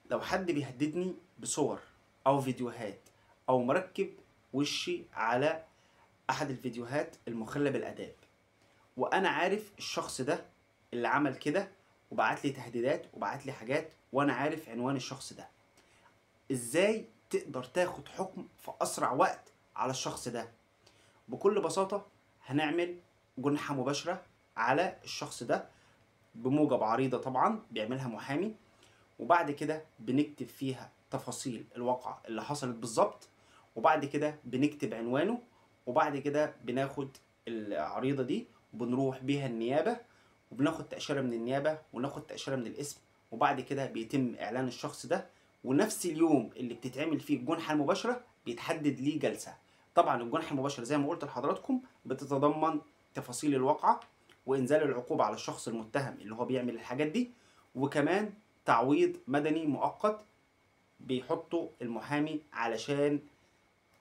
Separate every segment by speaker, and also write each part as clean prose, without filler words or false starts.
Speaker 1: لو حد بيهددني بصور او فيديوهات او مركب وشي على احد الفيديوهات المخلة بالاداب، وانا عارف الشخص ده اللي عمل كده وبعت لي تهديدات وبعت لي حاجات وانا عارف عنوان الشخص ده، ازاي تقدر تاخد حكم في اسرع وقت على الشخص ده؟ بكل بساطة هنعمل جنحة مباشرة على الشخص ده بموجب عريضة طبعا بيعملها محامي، وبعد كده بنكتب فيها تفاصيل الواقعة اللي حصلت بالظبط، وبعد كده بنكتب عنوانه، وبعد كده بناخد العريضة دي وبنروح بيها النيابة وبناخد تأشيرة من النيابة وناخد تأشيرة من الاسم، وبعد كده بيتم إعلان الشخص ده، ونفس اليوم اللي بتتعمل فيه الجنحة المباشرة بيتحدد ليه جلسة. طبعا الجنحة المباشرة زي ما قلت لحضراتكم بتتضمن تفاصيل الواقعة وإنزال العقوبة على الشخص المتهم اللي هو بيعمل الحاجات دي، وكمان تعويض مدني مؤقت بيحطه المحامي علشان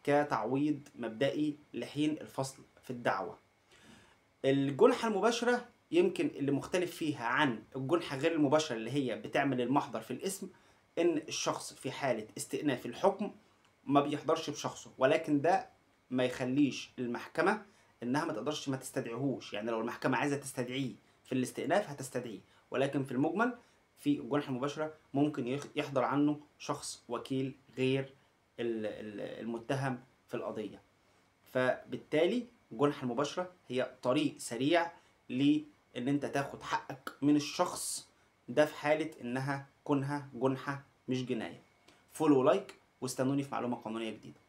Speaker 1: كتعويض مبدئي لحين الفصل في الدعوة. الجنحة المباشرة يمكن اللي مختلف فيها عن الجنحة غير المباشرة اللي هي بتعمل المحضر في الاسم، ان الشخص في حالة استئناف الحكم ما بيحضرش بشخصه، ولكن ده ما يخليش المحكمة انها ما تقدرش ما تستدعيهوش. يعني لو المحكمة عايزة تستدعيه في الاستئناف هتستدعيه، ولكن في المجمل في الجنحة المباشرة ممكن يحضر عنه شخص وكيل غير المتهم في القضية. فبالتالي الجنحة المباشرة هي طريق سريع لان انت تاخد حقك من الشخص ده في حالة انها كونها جنحة مش جناية. فولو لايك واستنوني في معلومة قانونية جديدة.